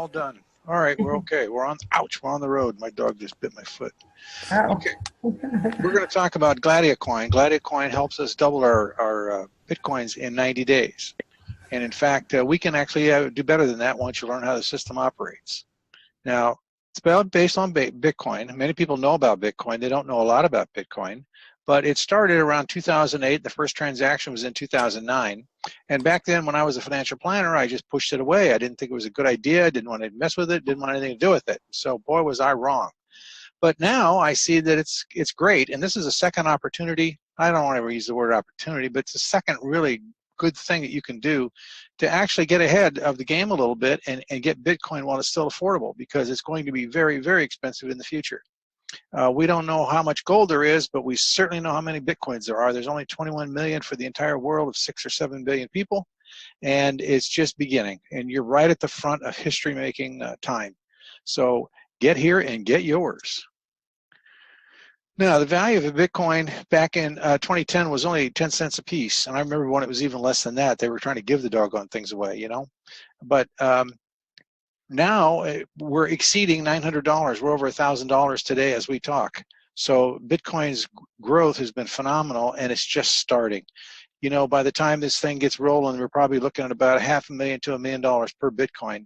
all done. All right, we're okay. We're on. Ouch! We're on the road. My dog just bit my foot. Oh. Okay, we're going to talk about Gladicoin. Gladicoin helps us double our bitcoins in 90 days, and in fact, we can actually do better than that once you learn how the system operates. Now, it's based on Bitcoin. Many people know about Bitcoin. They don't know a lot about Bitcoin, but it started around 2008. The first transaction was in 2009. And back then, when I was a financial planner, I just pushed it away. I didn't think it was a good idea. I didn't want to mess with it. Didn't want anything to do with it. So, boy, was I wrong. But now I see that it's great. And this is a second opportunity. I don't want to use the word opportunity, but it's a second really good thing that you can do to actually get ahead of the game a little bit and get Bitcoin while it's still affordable, because it's going to be very, very expensive in the future. We don't know how much gold there is, but we certainly know how many Bitcoins there are. There's only 21 million for the entire world of 6 or 7 billion people, and it's just beginning. And you're right at the front of history-making time. So get here and get yours. Now, the value of a Bitcoin back in 2010 was only 10 cents a piece. And I remember when it was even less than that. They were trying to give the doggone things away, you know. But now we're exceeding $900. We're over $1,000 today as we talk. So Bitcoin's growth has been phenomenal, and it's just starting. You know, by the time this thing gets rolling, we're probably looking at about $500,000 to $1 million per Bitcoin.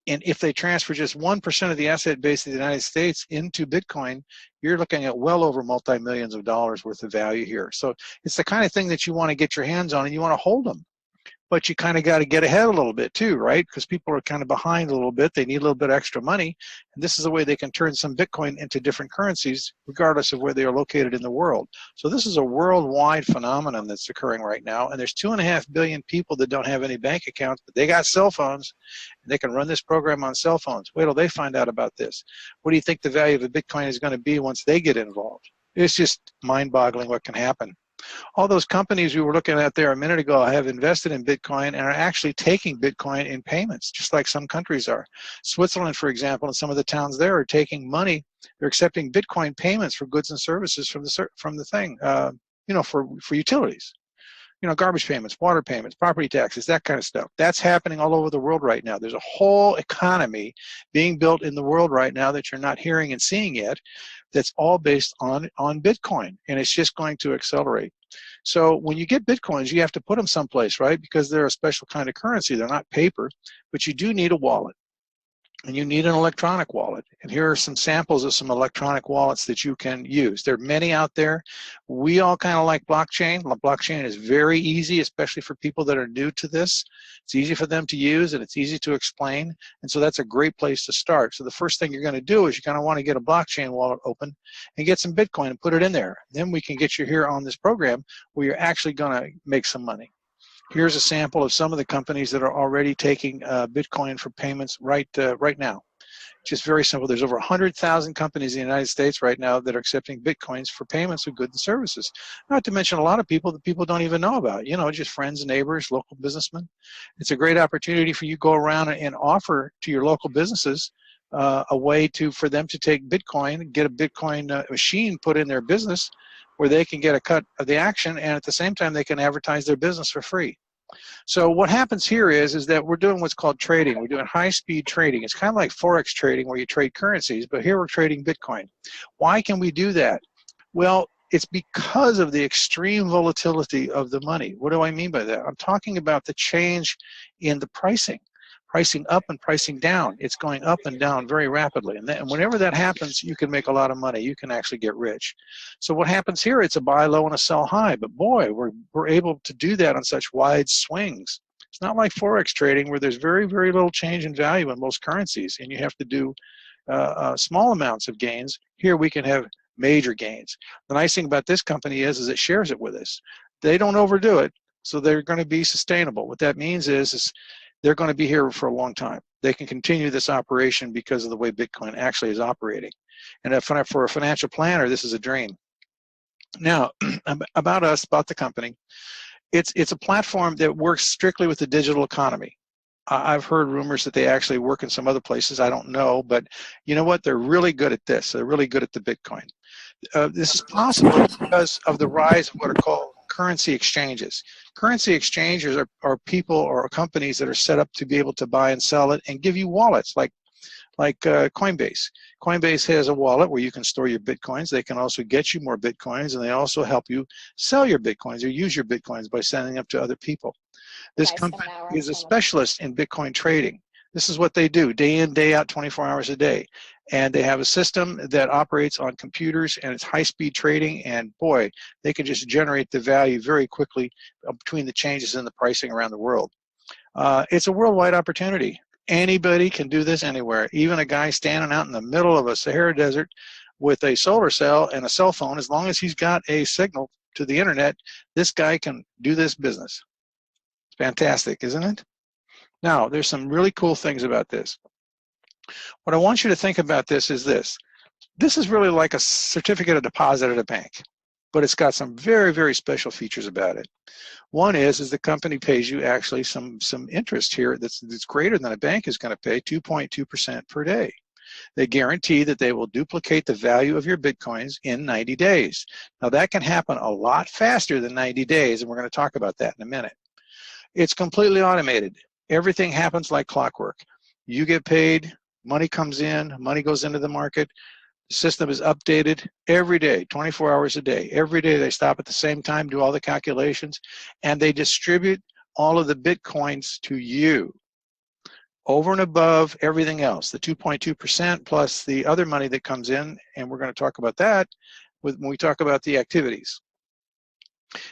And if they transfer just 1% of the asset base of the United States into Bitcoin, you're looking at well over multi-millions of dollars worth of value here. So it's the kind of thing that you want to get your hands on, and you want to hold them. But you kind of got to get ahead a little bit too, right? Because people are kind of behind a little bit. They need a little bit extra money. And this is a way they can turn some Bitcoin into different currencies, regardless of where they are located in the world. So this is a worldwide phenomenon that's occurring right now. And there's 2.5 billion people that don't have any bank accounts, but they got cell phones, and they can run this program on cell phones. Wait till they find out about this. What do you think the value of a Bitcoin is going to be once they get involved? It's just mind-boggling what can happen. All those companies we were looking at there a minute ago have invested in Bitcoin and are actually taking Bitcoin in payments, just like some countries are. Switzerland, for example, and some of the towns there are taking money. They're accepting Bitcoin payments for goods and services from the thing, you know, for utilities. You know, garbage payments, water payments, property taxes, that kind of stuff. That's happening all over the world right now. There's a whole economy being built in the world right now that you're not hearing and seeing yet, that's all based on Bitcoin, and it's just going to accelerate. So when you get Bitcoins, you have to put them someplace, right? Because they're a special kind of currency. They're not paper, but you do need a wallet. And you need an electronic wallet. And here are some samples of some electronic wallets that you can use. There are many out there. We all kind of like blockchain. Blockchain is very easy, especially for people that are new to this. It's easy for them to use, and it's easy to explain. And so that's a great place to start. So the first thing you're going to do is you kind of want to get a blockchain wallet open and get some Bitcoin and put it in there. Then we can get you here on this program where you're actually going to make some money. Here's a sample of some of the companies that are already taking Bitcoin for payments right now. Just very simple. There's over 100,000 companies in the United States right now that are accepting Bitcoins for payments of goods and services. Not to mention a lot of people that people don't even know about, you know, just friends, neighbors, local businessmen. It's a great opportunity for you to go around and offer to your local businesses a way for them to take Bitcoin, get a Bitcoin machine put in their business where they can get a cut of the action, and at the same time they can advertise their business for free. So what happens here is that we're doing what's called trading. We're doing high-speed trading. It's kind of like Forex trading where you trade currencies, but here we're trading Bitcoin. Why can we do that? Well, it's because of the extreme volatility of the money. What do I mean by that? I'm talking about the change in the pricing up and pricing down. It's going up and down very rapidly. And whenever that happens, you can make a lot of money. You can actually get rich. So what happens here, it's a buy low and a sell high. But boy, we're able to do that on such wide swings. It's not like Forex trading where there's very, very little change in value in most currencies, and you have to do small amounts of gains. Here we can have major gains. The nice thing about this company is it shares it with us. They don't overdo it, so they're going to be sustainable. What that means is they're going to be here for a long time. They can continue this operation because of the way Bitcoin actually is operating. And for a financial planner, this is a dream. Now, about us, about the company, it's a platform that works strictly with the digital economy. I've heard rumors that they actually work in some other places. I don't know, but you know what? They're really good at this. They're really good at the Bitcoin. This is possible because of the rise of what are called currency exchanges. Currency exchanges are people or companies that are set up to be able to buy and sell it and give you wallets like Coinbase. Coinbase has a wallet where you can store your Bitcoins. They can also get you more Bitcoins, and they also help you sell your Bitcoins or use your Bitcoins by sending them to other people. This company is a specialist in Bitcoin trading. This is what they do day in, day out, 24 hours a day. And they have a system that operates on computers, and it's high-speed trading, and boy, they can just generate the value very quickly between the changes in the pricing around the world. It's a worldwide opportunity. Anybody can do this anywhere. Even a guy standing out in the middle of a Sahara Desert with a solar cell and a cell phone, as long as he's got a signal to the internet, this guy can do this business. It's fantastic, isn't it? Now, there's some really cool things about this. What I want you to think about this is this. This is really like a certificate of deposit at a bank, but it's got some very, very special features about it. One is the company pays you actually some interest here that's greater than a bank is going to pay, 2.2% per day. They guarantee that they will duplicate the value of your Bitcoins in 90 days. Now, that can happen a lot faster than 90 days, and we're going to talk about that in a minute. It's completely automated. Everything happens like clockwork. You get paid, money comes in, money goes into the market. The system is updated every day, 24 hours a day. Every day they stop at the same time, do all the calculations, and they distribute all of the Bitcoins to you over and above everything else, the 2.2% plus the other money that comes in, and we're going to talk about that when we talk about the activities.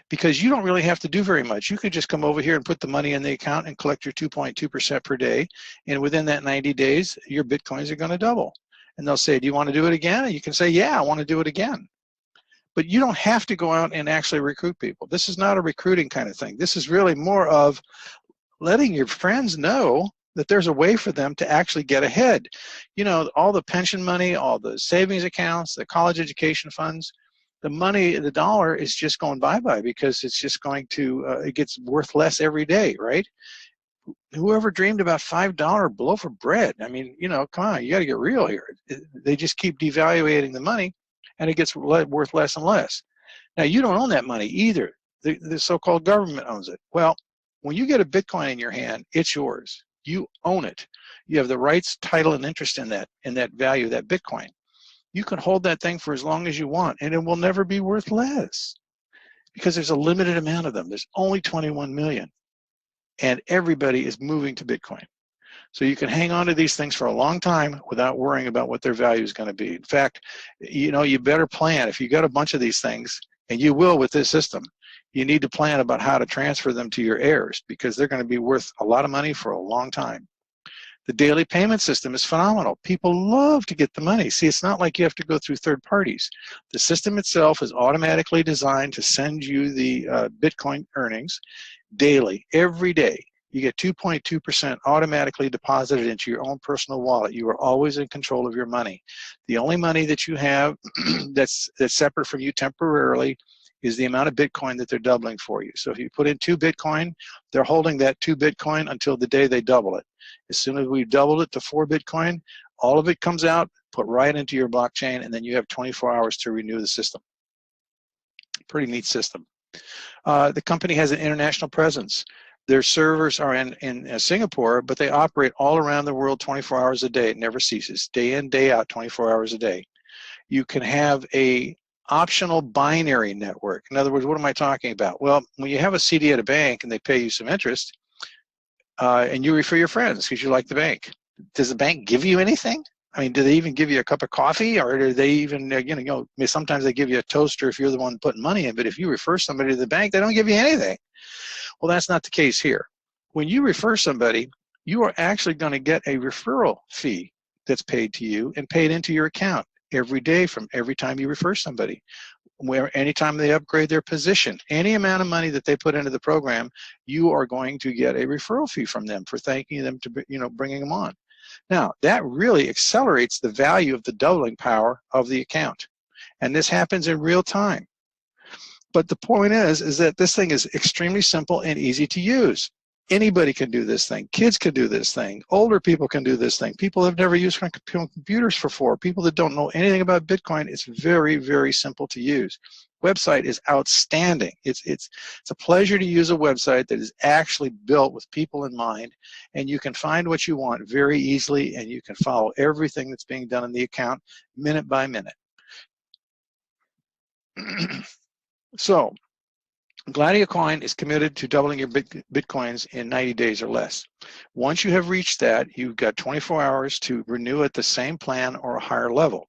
Because you don't really have to do very much. You could just come over here and put the money in the account and collect your 2.2% per day, and within that 90 days, your Bitcoins are going to double. And they'll say, do you want to do it again? And you can say, yeah, I want to do it again. But you don't have to go out and actually recruit people. This is not a recruiting kind of thing. This is really more of letting your friends know that there's a way for them to actually get ahead. You know, all the pension money, all the savings accounts, the college education funds, the money, the dollar is just going bye-bye because it's just going to, it gets worth less every day, right? Whoever dreamed about $5 loaf of bread? I mean, you know, come on, you got to get real here. They just keep devaluating the money, and it gets worth less and less. Now, you don't own that money either. The so-called government owns it. Well, when you get a Bitcoin in your hand, it's yours. You own it. You have the rights, title, and interest in that value, that Bitcoin. You can hold that thing for as long as you want, and it will never be worth less because there's a limited amount of them. There's only 21 million. And everybody is moving to Bitcoin. So you can hang on to these things for a long time without worrying about what their value is going to be. In fact, you know, you better plan. If you got a bunch of these things, and you will with this system, you need to plan about how to transfer them to your heirs because they're going to be worth a lot of money for a long time. The daily payment system is phenomenal. People love to get the money. See, it's not like you have to go through third parties. The system itself is automatically designed to send you the Bitcoin earnings daily, every day. You get 2.2% automatically deposited into your own personal wallet. You are always in control of your money. The only money that you have that's separate from you temporarily is the amount of Bitcoin that they're doubling for you. So if you put in 2 Bitcoin, they're holding that 2 Bitcoin until the day they double it. As soon as we've doubled it to 4 Bitcoin, all of it comes out, put right into your blockchain, and then you have 24 hours to renew the system. Pretty neat system. The company has an international presence. Their servers are in Singapore, but they operate all around the world 24 hours a day. It never ceases, day in, day out, 24 hours a day. You can have a optional binary network. In other words, what am I talking about? Well, when you have a CD at a bank and they pay you some interest, and you refer your friends because you like the bank, does the bank give you anything? I mean, do they even give you a cup of coffee, or do they even, you know, sometimes they give you a toaster if you're the one putting money in, but if you refer somebody to the bank, they don't give you anything. Well, that's not the case here. When you refer somebody, you are actually going to get a referral fee that's paid to you and paid into your account every day from every time you refer somebody. Where anytime they upgrade their position, any amount of money that they put into the program, you are going to get a referral fee from them for thanking them to, you know, bringing them on. Now, that really accelerates the value of the doubling power of the account. And this happens in real time. But the point is that this thing is extremely simple and easy to use. Anybody can do this thing. Kids can do this thing. Older people can do this thing. People that have never used computers before. People that don't know anything about Bitcoin, it's very, very simple to use. website is outstanding. It's a pleasure to use a website that is actually built with people in mind, and you can find what you want very easily, and you can follow everything that's being done in the account minute by minute. So Gladicoin is committed to doubling your Bitcoins in 90 days or less. Once you have reached that, you've got 24 hours to renew at the same plan or a higher level.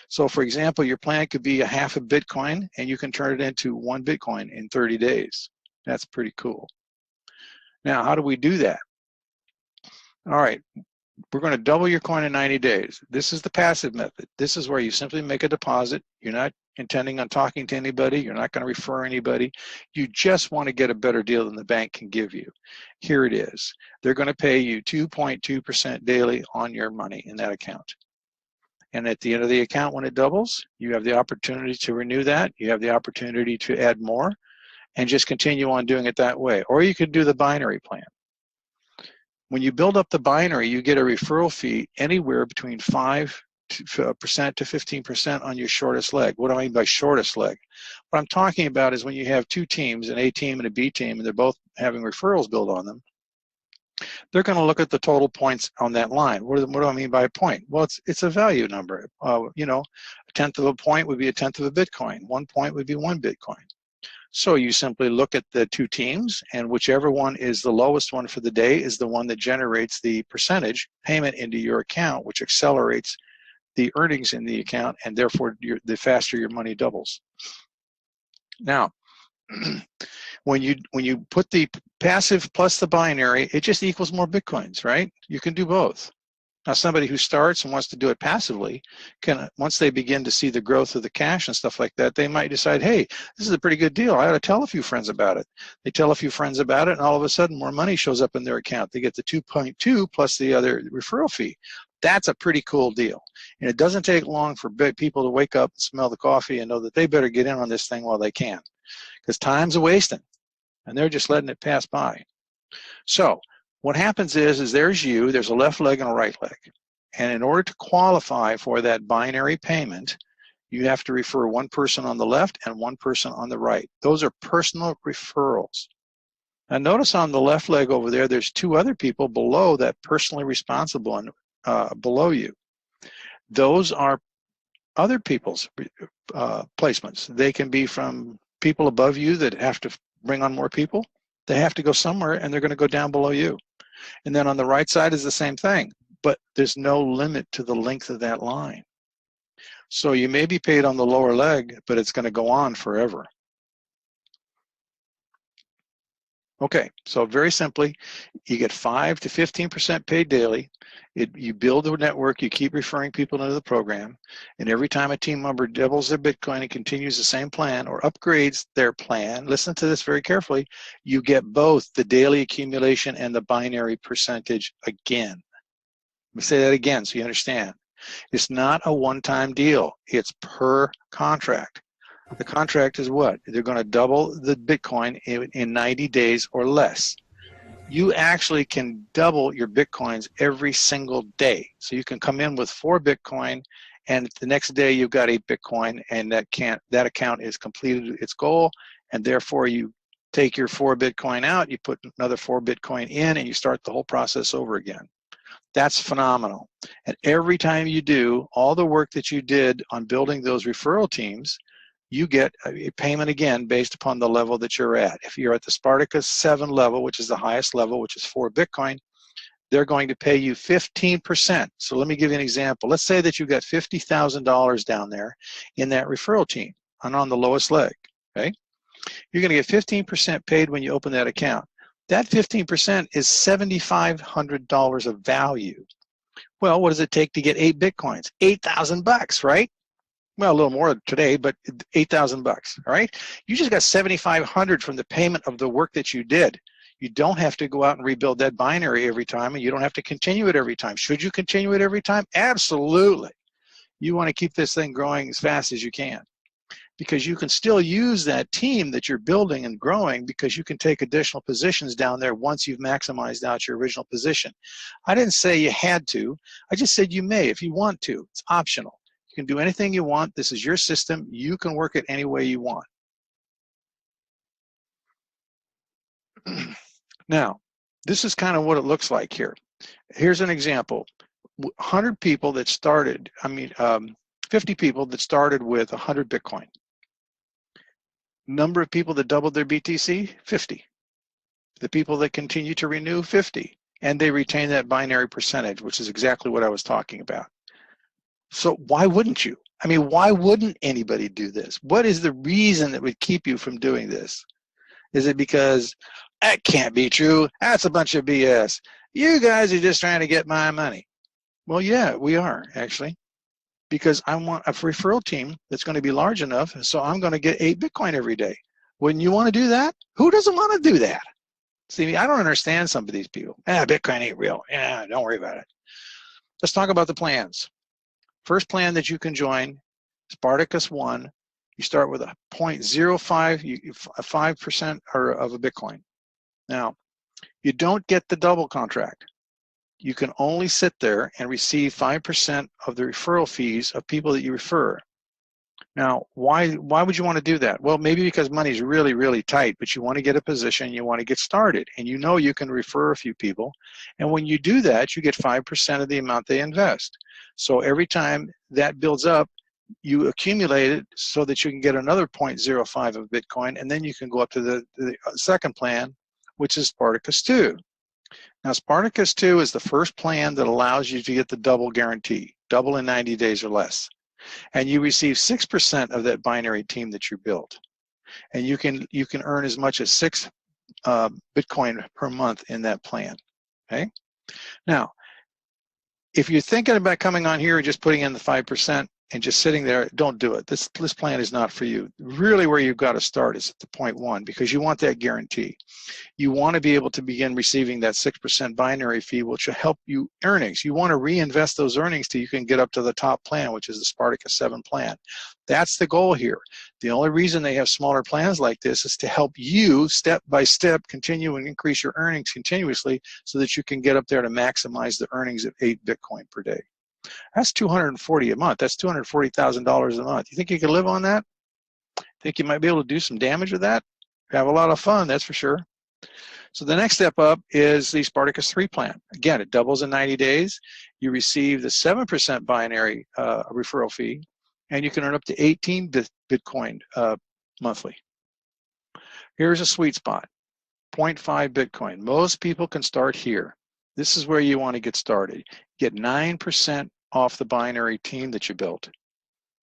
So for example, your plan could be a half a Bitcoin, and you can turn it into 1 Bitcoin in 30 days. That's pretty cool. Now, how do we do that? All right, we're going to double your coin in 90 days. This is the passive method. This is where you simply make a deposit. You're not intending on talking to anybody. You're not going to refer anybody. You just want to get a better deal than the bank can give you. Here it is. They're going to pay you 2.2% daily on your money in that account. And at the end of the account, when it doubles, you have the opportunity to renew that. You have the opportunity to add more and just continue on doing it that way. Or you could do the binary plan. When you build up the binary, you get a referral fee anywhere between 5% to 15% on your shortest leg. What do I mean by shortest leg? What I'm talking about is when you have two teams, an A team and a B team, and they're both having referrals built on them, they're going to look at the total points on that line. What do I mean by a point? Well, it's a value number. You know, a tenth of a point would be a tenth of a Bitcoin. 1 point would be 1 Bitcoin. So you simply look at the two teams, and whichever one is the lowest one for the day is the one that generates the percentage payment into your account, which accelerates the earnings in the account, and therefore the faster your money doubles. Now, when you put the passive plus the binary, it just equals more Bitcoins, right? You can do both. Now, somebody who starts and wants to do it passively can, once they begin to see the growth of the cash and stuff like that, they might decide, hey, this is a pretty good deal. I ought to tell a few friends about it. They tell a few friends about it, and all of a sudden more money shows up in their account. They get the 2.2 plus the other referral fee. That's a pretty cool deal. And it doesn't take long for people to wake up and smell the coffee and know that they better get in on this thing while they can, because time's a-wasting, and they're just letting it pass by. So what happens is there's a left leg and a right leg. And in order to qualify for that binary payment, you have to refer one person on the left and one person on the right. Those are personal referrals. Now notice on the left leg over there, there's two other people below that personally responsible and below you. Those are other people's placements. They can be from people above you that have to bring on more people. They have to go somewhere, and they're going to go down below you. And then on the right side is the same thing, but there's no limit to the length of that line. So you may be paid on the lower leg, but it's going to go on forever. Okay, so very simply, you get 5 to 15% paid daily. You build a network, you keep referring people into the program, and every time a team member doubles their Bitcoin and continues the same plan or upgrades their plan, listen to this very carefully, you get both the daily accumulation and the binary percentage again. Let me say that again so you understand. It's not a one-time deal. It's per contract. The contract is what? They're going to double the Bitcoin in 90 days or less. You actually can double your Bitcoins every single day. So you can come in with 4 Bitcoin, and the next day you've got 8 Bitcoin, and that account is completed its goal, and therefore you take your 4 Bitcoin out, you put another 4 Bitcoin in, and you start the whole process over again. That's phenomenal. And every time you do all the work that you did on building those referral teams, you get a payment again based upon the level that you're at. If you're at the Spartacus 7 level, which is the highest level, which is 4 Bitcoin, they're going to pay you 15%. So let me give you an example. Let's say that you've got $50,000 down there in that referral team and on the lowest leg, okay? You're going to get 15% paid when you open that account. That 15% is $7,500 of value. Well, what does it take to get 8 Bitcoins? 8,000 bucks, right? Well, a little more today, but 8,000 bucks, all right? You just got 7,500 from the payment of the work that you did. You don't have to go out and rebuild that binary every time, and you don't have to continue it every time. Should you continue it every time? Absolutely. You want to keep this thing growing as fast as you can, because you can still use that team that you're building and growing, because you can take additional positions down there once you've maximized out your original position. I didn't say you had to. I just said you may if you want to. It's optional. You can do anything you want. This is your system. You can work it any way you want. Now, this is kind of what it looks like here. Here's an example. 100 people that started, 50 people that started with 100 Bitcoin. Number of people that doubled their BTC, 50. The people that continue to renew, 50. And they retain that binary percentage, which is exactly what I was talking about. So why wouldn't you? I mean, why wouldn't anybody do this? What is the reason that would keep you from doing this? Is it because that can't be true? That's a bunch of BS. You guys are just trying to get my money. Well, yeah, we are actually, because I want a referral team that's going to be large enough, so I'm going to get 8 Bitcoin every day. Wouldn't you want to do that? Who doesn't want to do that? See, I don't understand some of these people. Bitcoin ain't real. Yeah, don't worry about it. Let's talk about the plans. First plan that you can join, Spartacus 1. You start with a 0.05, 5% of a Bitcoin. Now, you don't get the double contract. You can only sit there and receive 5% of the referral fees of people that you refer. Now, why would you want to do that? Well, maybe because money's really, really tight, but you want to get a position, you want to get started, and you know you can refer a few people. And when you do that, you get 5% of the amount they invest. So every time that builds up, you accumulate it so that you can get another 0.05 of Bitcoin, and then you can go up to the second plan, which is Spartacus 2. Now, Spartacus 2 is the first plan that allows you to get the double guarantee, double in 90 days or less. And you receive 6% of that binary team that you built. And you can earn as much as 6 Bitcoin per month in that plan. Okay? Now, if you're thinking about coming on here and just putting in the 5% and just sitting there, don't do it. This plan is not for you. Really where you've got to start is at the 0.1, because you want that guarantee. You want to be able to begin receiving that 6% binary fee, which will help you earnings. You want to reinvest those earnings till you can get up to the top plan, which is the Spartacus 7 plan. That's the goal here. The only reason they have smaller plans like this is to help you step by step continue and increase your earnings continuously so that you can get up there to maximize the earnings of 8 Bitcoin per day. That's $240 a month. That's $240,000 a month. You think you could live on that? Think you might be able to do some damage with that? Have a lot of fun, that's for sure. So the next step up is the Spartacus 3 plan. Again, it doubles in 90 days. You receive the 7% binary referral fee, and you can earn up to 18 Bitcoin monthly. Here's a sweet spot, 0.5 Bitcoin. Most people can start here. This is where you want to get started. Get 9% off the binary team that you built.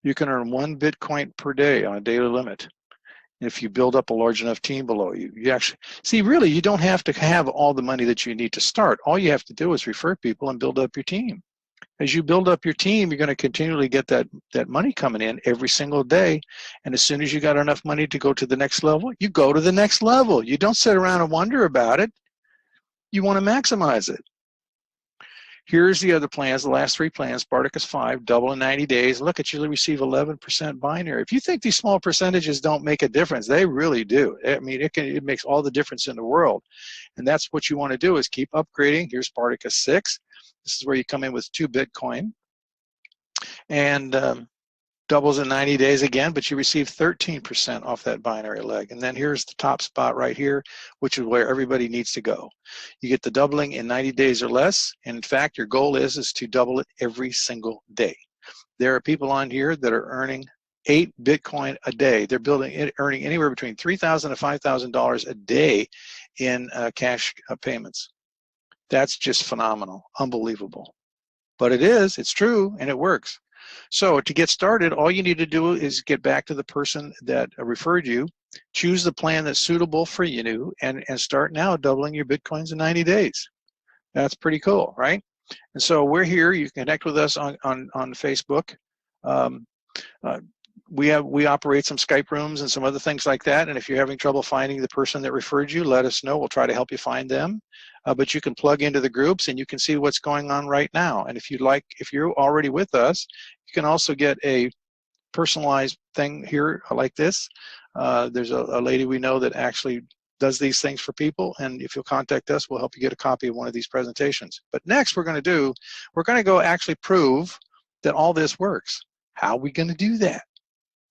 You can earn 1 Bitcoin per day on a daily limit. If you build up a large enough team below you, you actually see, really, you don't have to have all the money that you need to start. All you have to do is refer people and build up your team. As you build up your team, you're going to continually get that money coming in every single day. And as soon as you got enough money to go to the next level, you go to the next level. You don't sit around and wonder about it. You want to maximize it. Here's the other plans, the last 3 plans, Spartacus 5, double in 90 days. Look at you receive 11% binary. If you think these small percentages don't make a difference, they really do. I mean, it makes all the difference in the world. And that's what you want to do is keep upgrading. Here's Spartacus 6. This is where you come in with 2 Bitcoin. And doubles in 90 days again, but you receive 13% off that binary leg. And then here's the top spot right here, which is where everybody needs to go. You get the doubling in 90 days or less. And in fact, your goal is to double it every single day. There are people on here that are earning 8 Bitcoin a day. They're earning anywhere between $3,000 to $5,000 a day in cash payments. That's just phenomenal, unbelievable. But it's true, and it works. So to get started, all you need to do is get back to the person that referred you, choose the plan that's suitable for you, and start now doubling your Bitcoins in 90 days. That's pretty cool, right? And so we're here. You can connect with us on Facebook. We operate some Skype rooms and some other things like that. And if you're having trouble finding the person that referred you, let us know. We'll try to help you find them. But you can plug into the groups and you can see what's going on right now. And if you're already with us, you can also get a personalized thing here like this. There's a lady we know that actually does these things for people. And if you'll contact us, we'll help you get a copy of one of these presentations. But next we're going to go actually prove that all this works. How are we going to do that?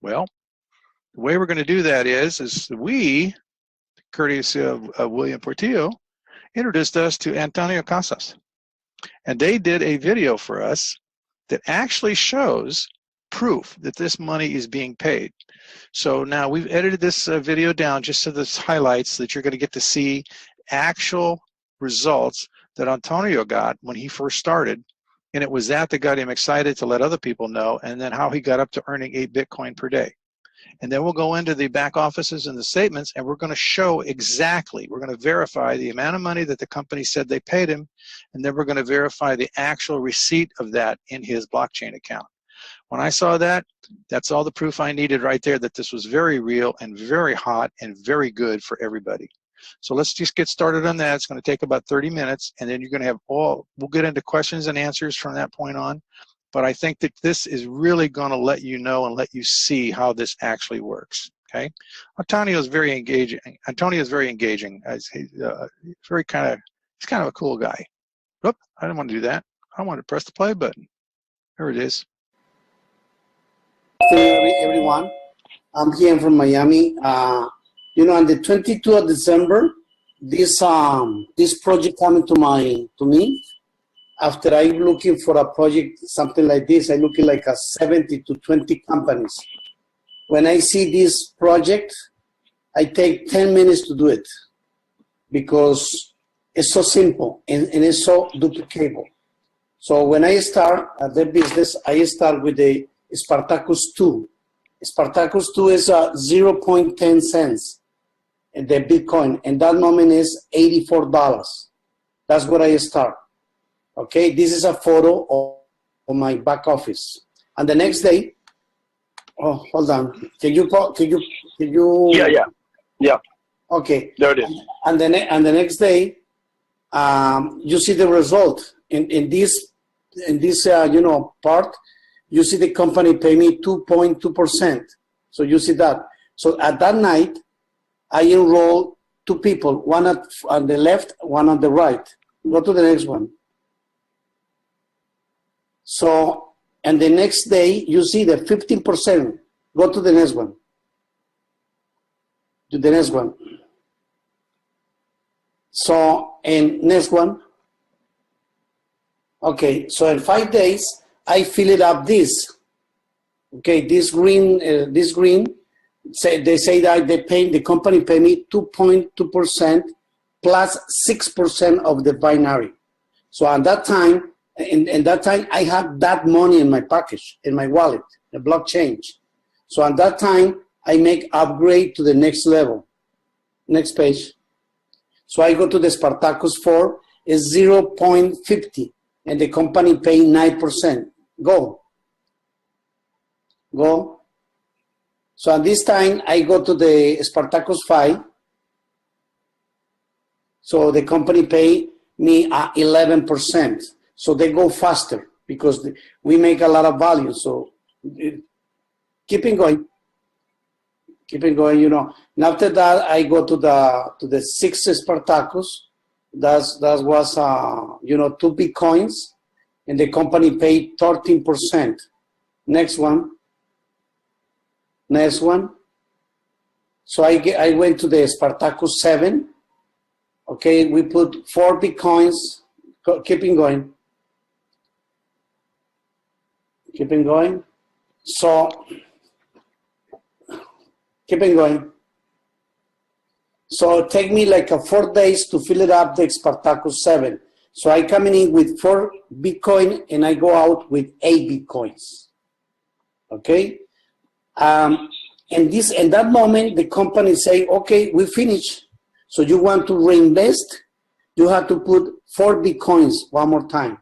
Well, the way we're going to do that is we courtesy of William Portillo, introduced us to Antonio Casas. And they did a video for us that actually shows proof that this money is being paid. So now we've edited this video down just so this highlights that you're going to get to see actual results that Antonio got when he first started. And it was that got him excited to let other people know, and then how he got up to earning 8 Bitcoin per day. And then we'll go into the back offices and the statements, and we're going to show exactly, we're going to verify the amount of money that the company said they paid him, and then we're going to verify the actual receipt of that in his blockchain account. When I saw that, that's all the proof I needed right there that this was very real and very hot and very good for everybody. So let's just get started on that. It's going to take about 30 minutes, and then you're going to have we'll get into questions and answers from that point on. But I think that this is really going to let you know and let you see how this actually works. Okay, Antonio is very engaging. Antonio is very engaging. He's very he's kind of a cool guy. Whoop! I didn't want to do that. I wanted to press the play button. There it is. Hey everyone, I'm here from Miami. You know, on the 22nd of December, this project coming to me. After I'm looking for a project, something like this, I'm looking like a 70 to 20 companies. When I see this project, I take 10 minutes to do it because it's so simple and it's so duplicable. So when I start the business, I start with the Spartacus 2. Spartacus 2 is 0.10 cents in the Bitcoin, and that moment is $84. That's where I start. Okay, this is a photo of my back office. And the next day, oh, hold on. Can you? Yeah. Okay. There it is. And the next day, you see the result. In this part, you see the company pay me 2.2%. So you see that. So at that night, I enroll 2 people, one on the left, one on the right. Go to the next one. So, and the next day, you see the 15%. Go to the next one. To the next one. So, and next one. Okay, so in 5 days, I fill it up this. Okay, this green, they say that the company pay me 2.2% plus 6% of the binary. So at that time, in that time, I have that money in my package, in my wallet, the blockchain. So at that time, I make upgrade to the next level. Next page. So I go to the Spartacus 4, is 0.50, and the company pay 9%. Go. So at this time, I go to the Spartacus 5. So the company pay me 11%. So they go faster because we make a lot of value. So keeping going, you know. And after that, I go to the 6th Spartacus. That was 2 Bitcoins, and the company paid 13%. Next one. So I went to the Spartacus 7. Okay, we put 4 Bitcoins. Keeping going. So, keeping going. So take me like 4 days to fill it up the Spartacus 7. So I come in with 4 Bitcoin and I go out with 8 Bitcoins. Okay. And that moment, the company say, okay, we finish. So you want to reinvest, you have to put 4 Bitcoins one more time.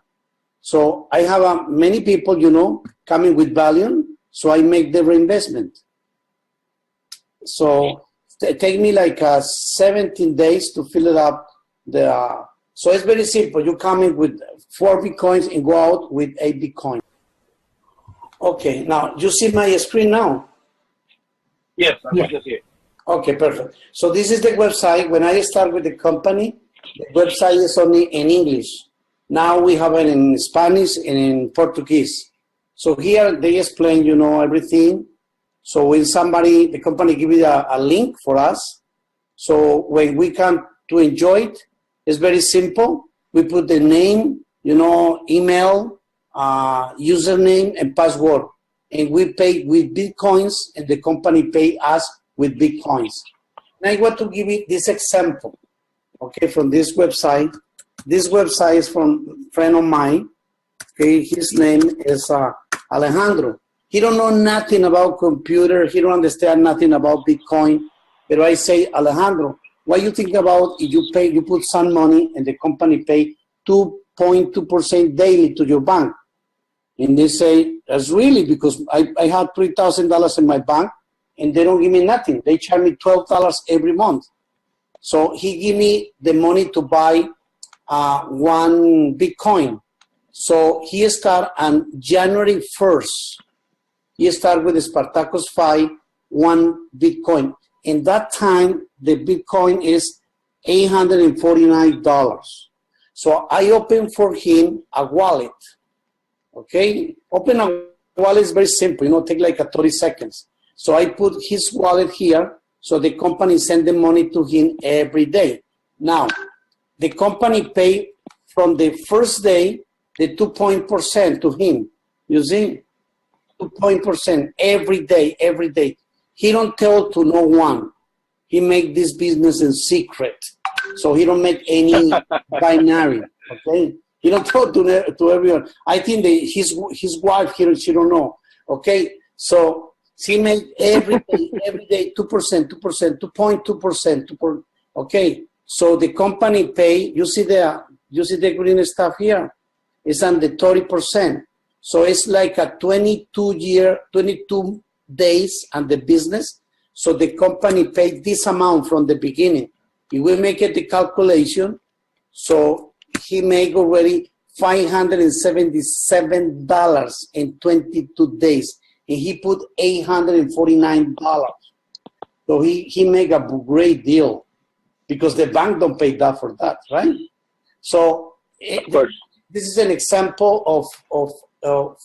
So I have many people, coming with value. So I make the reinvestment. So it take me like 17 days to fill it up. So it's very simple. You come in with 4 Bitcoins and go out with 8 Bitcoin. Okay, now you see my screen now? Yes, I can just hear. Okay, perfect. So this is the website. When I start with the company, the website is only in English. Now we have it in Spanish and in Portuguese. So here they explain, everything. So when the company give you a link for us, So when we come to enjoy it, it's very simple. We put the name, email, username, and password. And we pay with Bitcoins, and the company pay us with Bitcoins. Now I want to give you this example, okay, from this website. This website is from a friend of mine. Okay, his name is Alejandro. He don't know nothing about computer. He don't understand nothing about Bitcoin. But I say, Alejandro, what you think about if you put some money and the company pay 2.2% daily to your bank? And they say, that's really because I had $3,000 in my bank and they don't give me nothing. They charge me $12 every month. So he give me the money to buy one Bitcoin. So he start on January 1st. He start with the Spartacus 5, 1 Bitcoin. In that time, the Bitcoin is $849. So I open for him a wallet. Okay, open a wallet is very simple, take like 30 seconds. So I put his wallet here, so the company send the money to him every day. Now, the company pay from the first day the 2% to him. You see, 2% every day. He don't tell to no one. He make this business in secret, so he don't make any binary. Okay. He don't talk to everyone. I think his wife here, she don't know. Okay, so he made every day 2%, 2.2%. Okay, so the company pay. You see the green stuff here. It's on the 30%. So it's like a 22 days on the business. So the company paid this amount from the beginning. If we make it the calculation, so he made already $577 in 22 days, and he put $849. So he made a great deal because the bank don't pay that for that, right? So Of course. This is an example of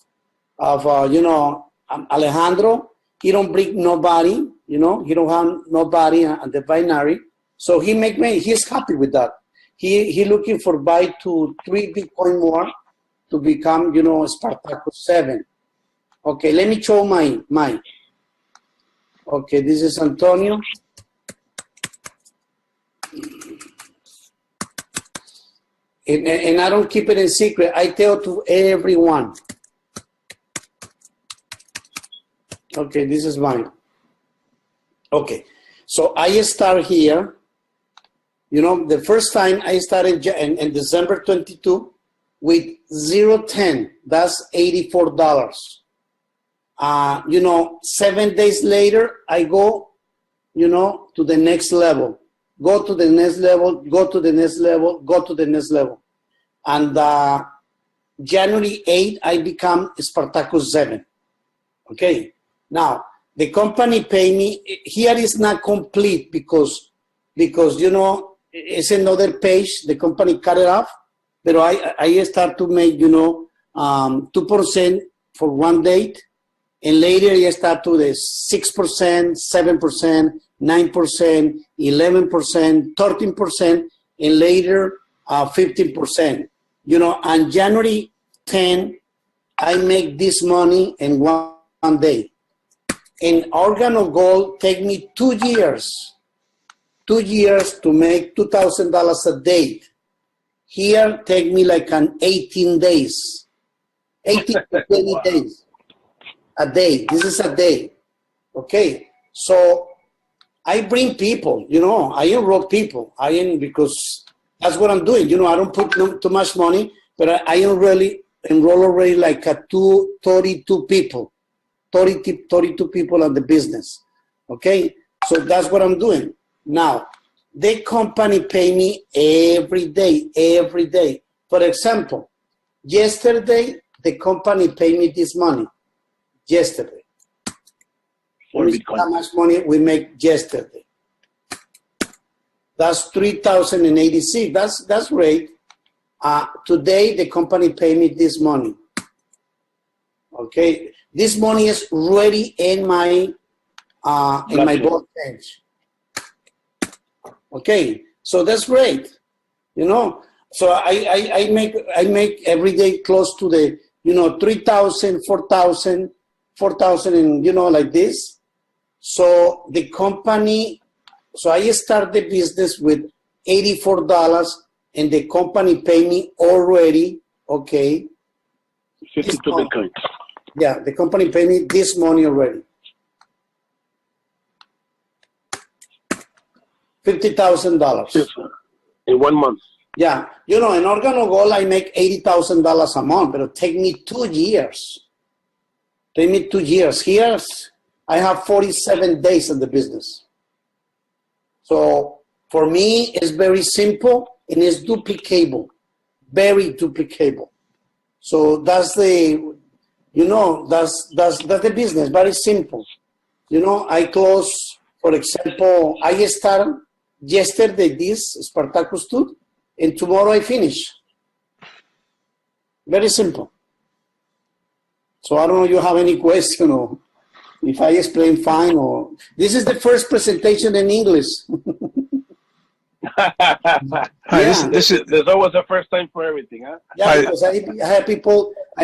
Alejandro. He don't bring nobody, he don't have nobody on the binary. So he make money. He's happy with that. He looking for buy 3 Bitcoin more to become, Spartacus 7. Okay, let me show my. Okay, this is Antonio. And I don't keep it in secret. I tell to everyone. Okay, this is mine. Okay, so I start here. The first time I started in December 22 with 0.10. That's $84. 7 days later, I go, to the next level. Go to the next level, go to the next level, go to the next level. And January 8, I become Spartacus 7. Okay. Now, the company pay me. Here is not complete because it's another page. The company cut it off. But I start to make, 2% for one date. And later I start to the 6%, 7%, 9%, 11%, 13%, and later 15%. On January 10, I make this money in one day. And Organo Gold take me 2 years. 2 years to make $2,000 a day. Here take me like 18 days. 18 to 20 days. A day. This is a day. Okay. So I bring people, I enroll people. Because that's what I'm doing. I don't put too much money, but I enroll already like 32 people. 32 people on the business. Okay. So that's what I'm doing. Now, the company pay me every day. For example, yesterday, the company paid me this money. Yesterday. Let me see how much money we make yesterday. That's 3,086. That's great. Today, the company paid me this money. Okay. This money is ready in my board bench. Okay, so that's great. You know, so I make every day close to the 3,000, 4,000, 4,000, and like this. So the company, so I start the business with $84, and the company pay me already. Okay, 52 Bitcoin. yeah, the company pay me this money already. $50,000 in 1 month. Yeah, in Organo Gold I make $80,000 a month, but it take me 2 years. Take me 2 years. Here I have 47 days in the business. So for me, it's very simple and it's duplicable, very duplicable. So that's the, that's the business. Very simple. I close. For example, I start yesterday this Spartacus 2, and tomorrow I finish. Very simple. So I don't know if you have any question or if I explain fine or this is the first presentation in English. Hi, yeah. There's always a first time for everything, huh? Yeah, because I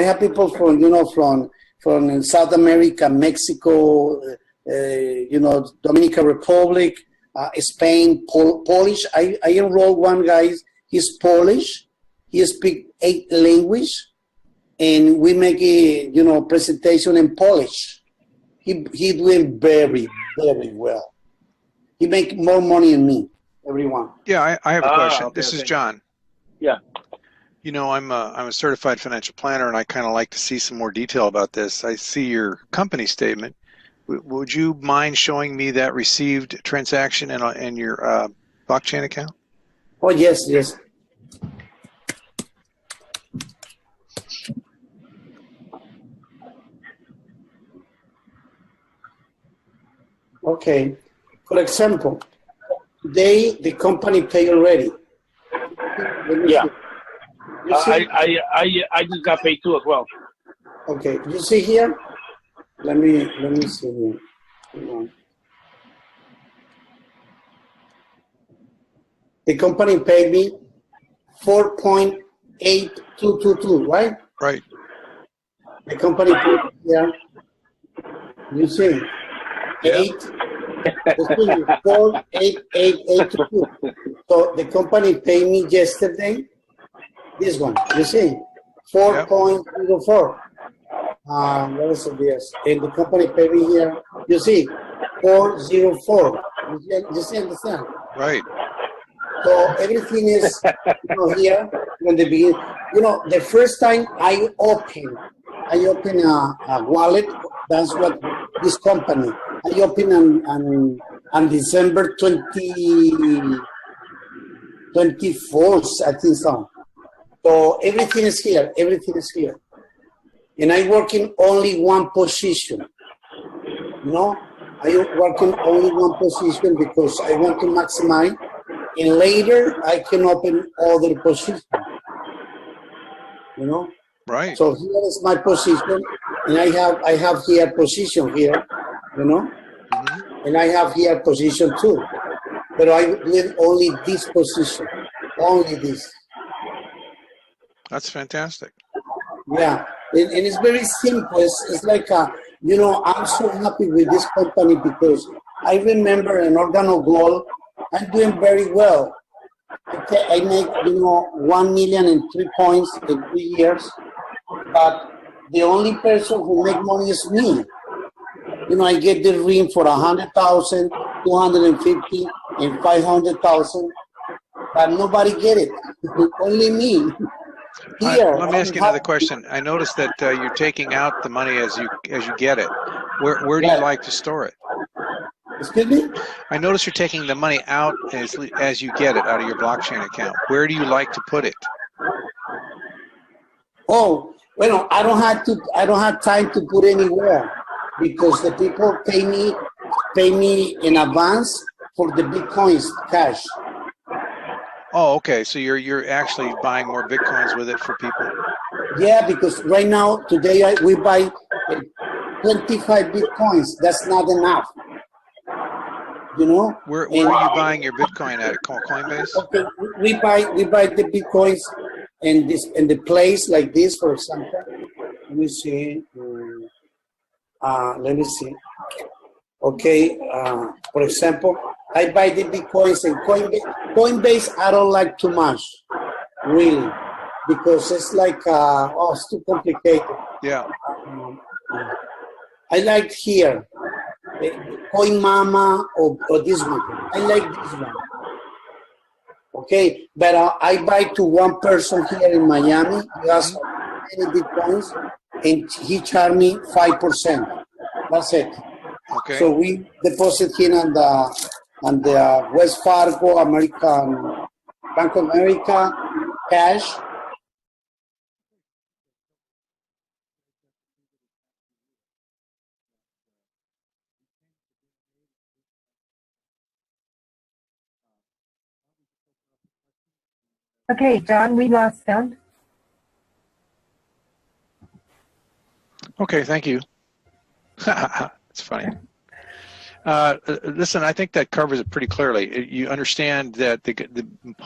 have people from South America, Mexico, Dominican Republic, Spain, Polish. I enrolled one guy. He's Polish. He speaks 8 languages, and we make a presentation in Polish. He doing very, very well. He make more money than me. Everyone. Yeah, I have a question. Okay, this is John. Yeah. I'm a certified financial planner, and I kind of like to see some more detail about this. I see your company statement. Would you mind showing me that received transaction in your blockchain account? Oh, yes. Okay. For example, today the company paid already. Yeah. I just got paid too as well. Okay. You see here? Let me see here. The company paid me 4.8222, right? Right. The company paid me here. You see? Yeah. 48882. So the company paid me yesterday. This one, you see? 4.04. What is this? And the company paid me here. You see? 404. You see, understand? Right. So everything is here from the beginning. The first time I open a wallet. That's what this company. I opened on December 24th, I think so. So everything is here. Everything is here. And I work in only one position. I work in only one position because I want to maximize. And later I can open other positions. Right. So here is my position, and I have here position here, and I have here position too. But I do only this position, only this. That's fantastic. Yeah, and it's very simple. It's like I'm so happy with this company because I remember in Organo Gold, I'm doing very well. I make 1,003 points in 3 years, but the only person who make money is me. I get the ring for 100,000, 250, and 500,000, but nobody get it. Only me. Here. Let me ask you another question. I noticed that you're taking out the money as you get it. Where do you like to store it? Excuse me? I notice you're taking the money out as you get it out of your blockchain account. Where do you like to put it? Oh, well, I don't have time to put anywhere because the people pay me in advance for the Bitcoins cash. Oh, okay. So you're actually buying more Bitcoins with it for people? Yeah, because right now today we buy 25 Bitcoins. That's not enough. you know. Where are you buying your Bitcoin at? Coinbase? Okay, we buy the Bitcoins in the place like this, for example. Let me see. Let me see. Okay, for example, I buy the Bitcoins in Coinbase. Coinbase, I don't like too much, really, because it's like, it's too complicated. Yeah. I like here, Coin Mama or this one. I like this one. Okay, but I buy to one person here in Miami. He has many Bitcoins, and he charged me 5%. That's it. Okay. So we deposit him on the West Fargo American Bank of America cash. Okay, John, we lost sound. Okay, thank you. It's funny. Listen, I think that covers it pretty clearly. You understand that the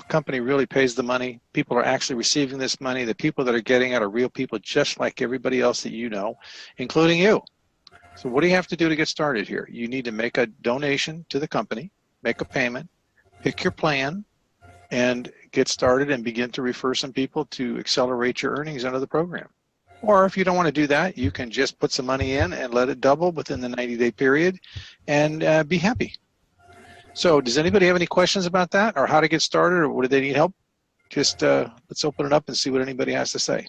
company really pays the money. People are actually receiving this money. The people that are getting it are real people just like everybody else that you know, including you. So what do you have to do to get started here? You need to make a donation to the company, make a payment, pick your plan, and get started and begin to refer some people to accelerate your earnings under the program. Or if you don't want to do that, you can just put some money in and let it double within the 90-day period and be happy. So does anybody have any questions about that or how to get started or do they need help? Just let's open it up and see what anybody has to say.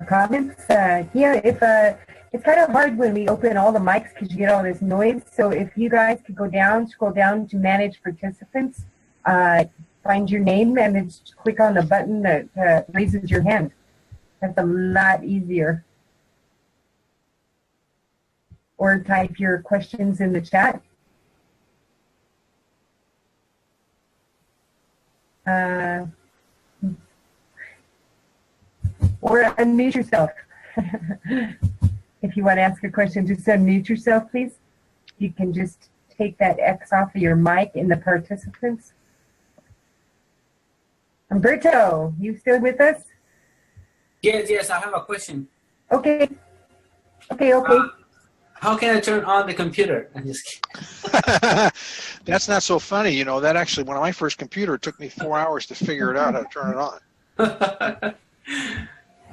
Comments? Yeah, it's kind of hard when we open all the mics because you get all this noise. So if you guys could go down, scroll down to manage participants, find your name and then just click on the button that raises your hand. That's a lot easier. Or type your questions in the chat. Or unmute yourself. If you want to ask a question, just unmute yourself, please. You can just take that X off of your mic in the participants. Umberto, you still with us? Yes, I have a question. Okay. How can I turn on the computer? I'm just kidding. That's not so funny. You know, that actually, when my first computer, it took me 4 hours to figure it out how to turn it on.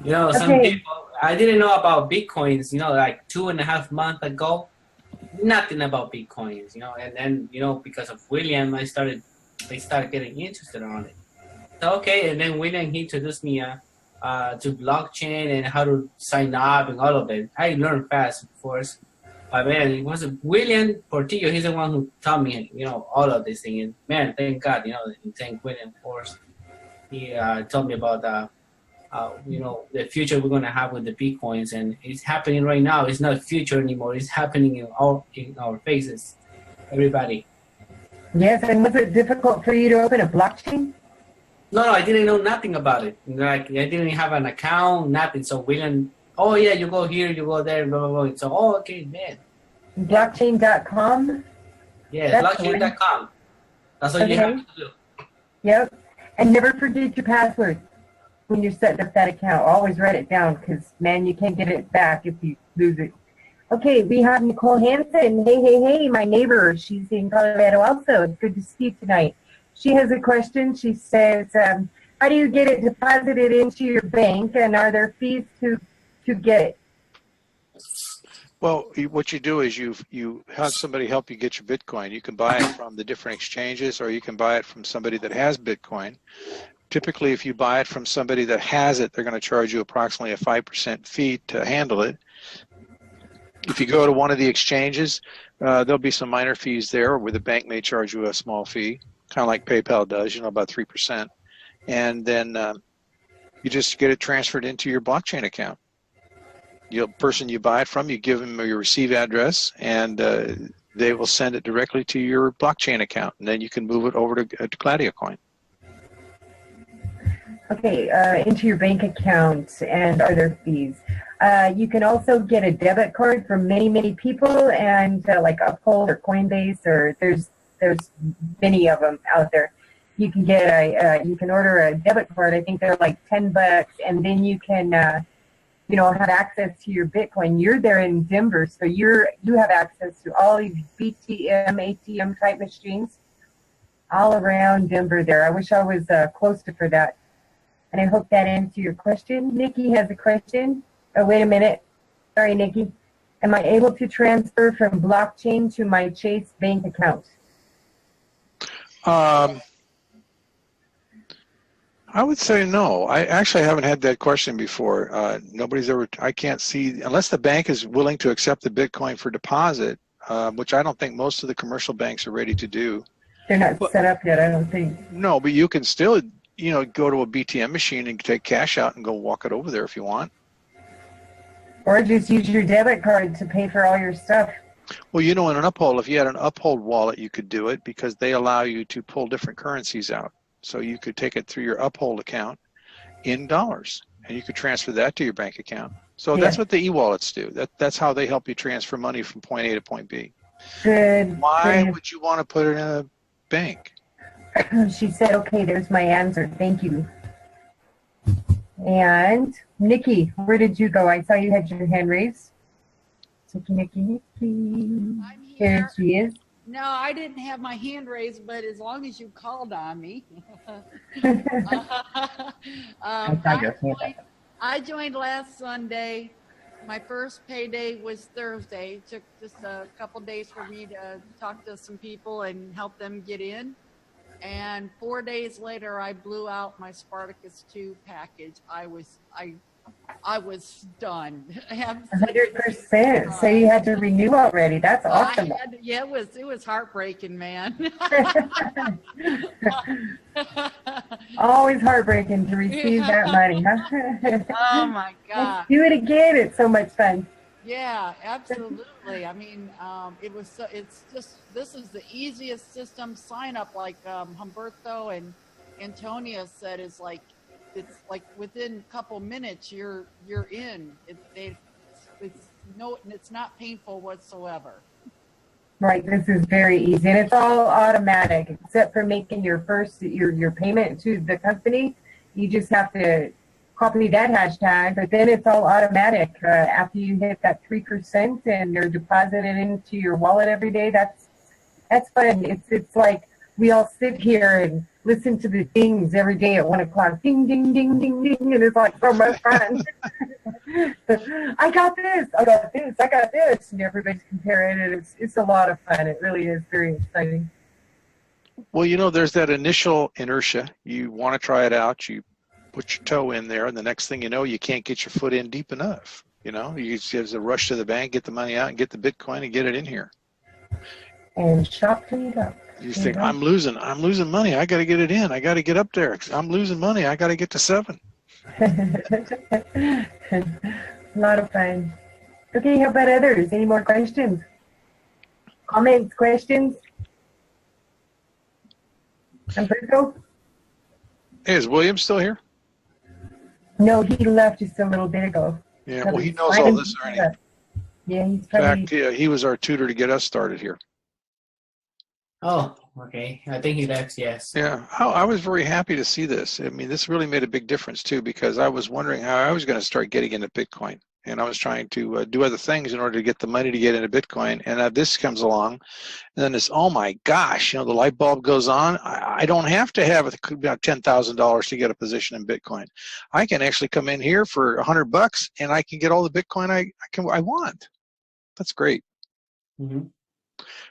You know, some people, I didn't know about Bitcoins, you know, like 2.5 months ago. Nothing about Bitcoins, you know, and then, you know, because of William, they started getting interested on it. So, okay, and then William, he introduced me to blockchain and how to sign up and all of it. I learned fast, of course. But man, it was William Portillo. He's the one who taught me, you know, all of this thing. And man, thank God, you know, and thank William, of course. He told me about, you know, the future we're gonna have with the Bitcoins, and it's happening right now. It's not future anymore. It's happening in our faces, everybody. Yes, and was it difficult for you to open a blockchain? No, I didn't know nothing about it. Like, I didn't have an account, nothing. So William, oh yeah, you go here, you go there, blah, blah, blah. So, oh, okay, man. Blockchain.com? Yeah, blockchain.com. That's all you have to do. Yep. And never forget your password when you're setting up that account. Always write it down because, man, you can't get it back if you lose it. Okay, we have Nicole Hansen. Hey, my neighbor. She's in Colorado also. It's good to see you tonight. She has a question. She says, how do you get it deposited into your bank, and are there fees to get it? Well, what you do is you have somebody help you get your Bitcoin. You can buy it from the different exchanges, or you can buy it from somebody that has Bitcoin. Typically, if you buy it from somebody that has it, they're going to charge you approximately a 5% fee to handle it. If you go to one of the exchanges, there'll be some minor fees there where the bank may charge you a small fee, kind of like PayPal does, you know, about 3%. And then you just get it transferred into your blockchain account. The person you buy it from, you give them your receive address, and they will send it directly to your blockchain account, and then you can move it over to Gladicoin. Okay, into your bank account, and are there fees? You can also get a debit card from many people, and like Uphold or Coinbase, or there's there's many of them out there. You can get you can order a debit card. I think they're like $10, and then you can, have access to your Bitcoin. You're there in Denver, so you have access to all these BTM, ATM type machines all around Denver there. I wish I was closer for that. And I hope that answers your question. Nikki has a question. Oh, wait a minute. Sorry, Nikki. Am I able to transfer from blockchain to my Chase bank account? I would say no. I actually haven't had that question before. Nobody's ever, I can't see, unless the bank is willing to accept the Bitcoin for deposit, which I don't think most of the commercial banks are ready to do. They're not set up yet, I don't think. No, but you can still, go to a BTM machine and take cash out and go walk it over there if you want. Or just use your debit card to pay for all your stuff. Well, in an Uphold, if you had an Uphold wallet, you could do it because they allow you to pull different currencies out. So you could take it through your Uphold account in dollars, and you could transfer that to your bank account. So that's what the e-wallets do. That's how they help you transfer money from point A to point B. Good. Why would you want to put it in a bank? She said, okay, there's my answer. Thank you. And Nikki, where did you go? I saw you had your hand raised. Nikki. I'm Here she is. No, I didn't have my hand raised, but as long as you called on me. I joined last Sunday. My first payday was Thursday. It took just a couple days for me to talk to some people and help them get in. And 4 days later, I blew out my Spartacus 2 package. I was done. 100%. So you had to renew already. That's awesome. It was heartbreaking, man. Always heartbreaking to receive that money, huh? Oh my God. Let's do it again. It's so much fun. Yeah, absolutely. I mean, this is the easiest system sign up, like Humberto and Antonia said, it's like within a couple minutes you're in. It's not painful whatsoever. Right, this is very easy, and it's all automatic except for making your payment to the company. You just have to copy that hashtag, but then it's all automatic. After you hit that 3% and you're deposited into your wallet every day, that's fun. It's like we all sit here and listen to the dings every day at 1 o'clock. Ding, ding, ding, ding, ding, and it's like so much fun. I got this, I got this, I got this, and everybody's comparing it. It's a lot of fun. It really is very exciting. Well, there's that initial inertia. You want to try it out. You put your toe in there, and the next thing you know, you can't get your foot in deep enough. You just have to rush to the bank, get the money out, and get the Bitcoin and get it in here. And shop it up. You think, I'm losing money. I got to get it in. I got to get up there. I'm losing money. I got to get to 7. A lot of fun. Okay, how about others? Any more questions? Comments, questions? Humberto? Hey, is William still here? No, he left just a little bit ago. Yeah, well, he knows all this already. Yeah, he's probably... In fact, he was our tutor to get us started here. Oh, okay. I think he left, yes. Yeah, I was very happy to see this. I mean, this really made a big difference, too, because I was wondering how I was going to start getting into Bitcoin. And I was trying to do other things in order to get the money to get into Bitcoin. And this comes along. And then it's, oh, my gosh, the light bulb goes on. I don't have to have about $10,000 to get a position in Bitcoin. I can actually come in here for $100 and I can get all the Bitcoin I want. That's great. Mm-hmm.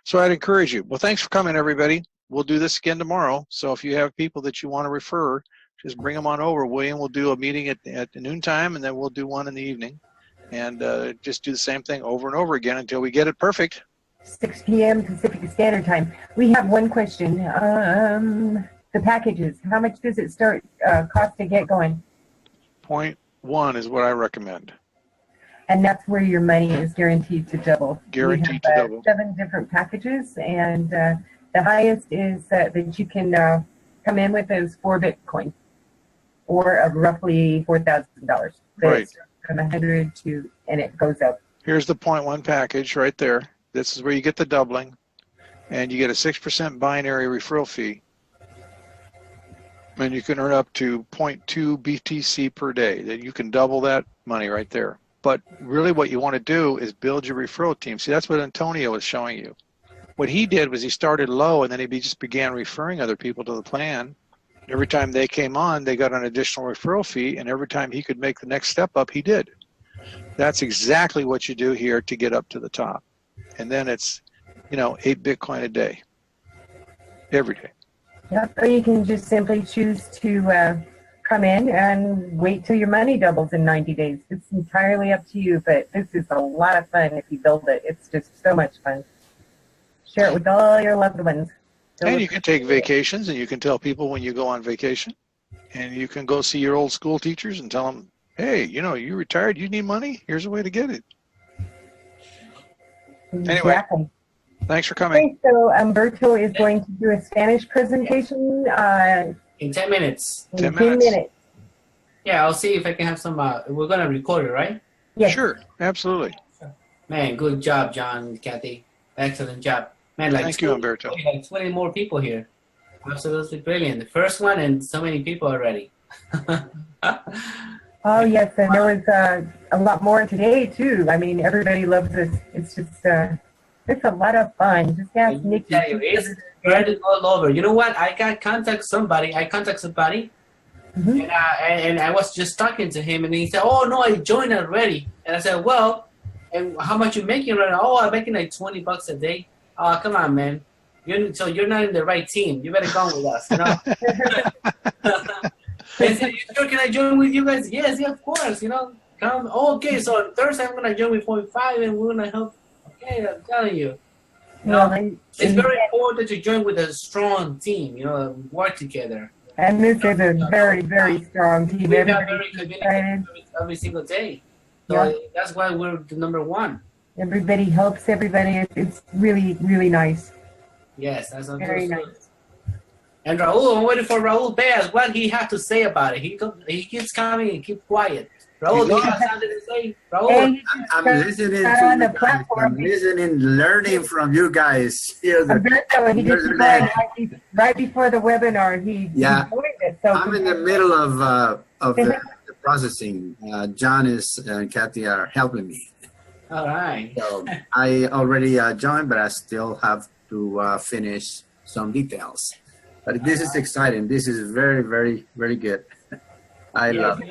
So I'd encourage you. Well, thanks for coming, everybody. We'll do this again tomorrow. So if you have people that you want to refer, just bring them on over. William will do a meeting at noontime, and then we'll do one in the evening. And just do the same thing over and over again until we get it perfect. 6 p.m. Pacific Standard Time. We have one question. The packages, how much does it cost to get going? 0.1 is what I recommend. And that's where your money is guaranteed to double. Guaranteed to double. 7 different packages, and the highest is that you can come in with is 4 Bitcoin, or roughly $4,000. Right. From 100 and it goes up. Here's the 0.1 package right there. This is where you get the doubling. and you get a 6% binary referral fee. And you can earn up to 0.2 BTC per day. That you can double that money right there. But really what you want to do is build your referral team. See, that's what Antonio was showing you. What he did was he started low, and then he just began referring other people to the plan. Every time they came on, they got an additional referral fee, and every time he could make the next step up, he did. That's exactly what you do here to get up to the top. And then it's, 8 Bitcoin a day, every day. Yep, or you can just simply choose to come in and wait till your money doubles in 90 days. It's entirely up to you, but this is a lot of fun if you build it. It's just so much fun. Share it with all your loved ones. And you can take vacations, and you can tell people when you go on vacation. And you can go see your old school teachers and tell them, hey, you retired, you need money? Here's a way to get it. Anyway, Exactly. Thanks for coming. Okay, so Umberto is going to do a Spanish presentation in 10 minutes. in 10 minutes. Yeah, I'll see if I can have some. We're going to record it, right? Yes. Sure, absolutely. Man, good job, John, Kathy. Excellent job. Man, Thank you, Umberto. Like 20 more people here. Absolutely brilliant. The first one and so many people already. Oh, yes, and there was a lot more today, too. I mean, everybody loves this. It's just, it's a lot of fun. Just ask Nikki. It's spread all over. You know what? I contact somebody, Mm-hmm. and I was just talking to him, and he said, oh, no, I joined already. And I said, well, and how much you making right now? Oh, I'm making like $20 a day. Oh, come on, man. So you're not in the right team. You better go with us, I said, you sure can I join with you guys? Yes, yeah, of course, come. Oh, okay, so on Thursday I'm going to join with 0.5 and we're going to help. Okay, I'm telling you. It's very important that you join with a strong team, work together. And this is a very, very strong team. We have very communicative every single day. So that's why we're the number one. Everybody helps everybody. It's really, really nice. Yes, that's very nice. And Raul, I'm waiting for Raul Bears. What he has to say about it. He keeps coming and keep quiet. Raul, do you have something to say? Raul? Hey, I'm listening to you guys. I'm listening, learning from you guys. Umberto, he just joined right before the webinar. He joined it. So I'm in the middle of the processing. John and Kathy are helping me. All right. So I already joined, but I still have to finish some details. But this is exciting. This is very, very, very good. I love it. You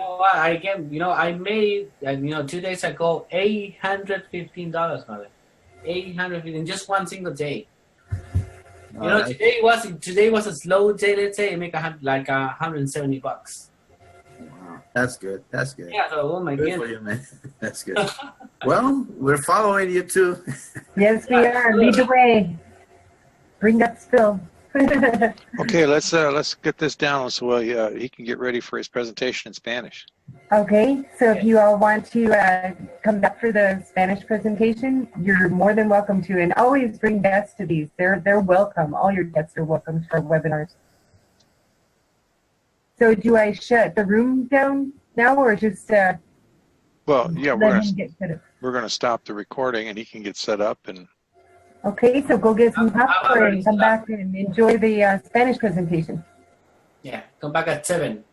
know what? I made 2 days ago $815, mother. $815 in just one single day. Today was a slow day. Let's say I make $170. Wow, that's good. That's good. Yeah. So, oh my goodness. For you, man. That's good. Well, we're following you too. Yes, we are. Lead the way. Bring that spill. Okay, let's get this down so he can get ready for his presentation in Spanish. Okay, so if you all want to come back for the Spanish presentation, you're more than welcome to, and always bring guests to these. They're welcome. All your guests are welcome to our webinars. So do I shut the room down now, or just well, yeah, let him get set up? We're going to stop the recording, and he can get set up and. Okay, so go get some popcorn and come back and enjoy the Spanish presentation. Yeah, come back at 7.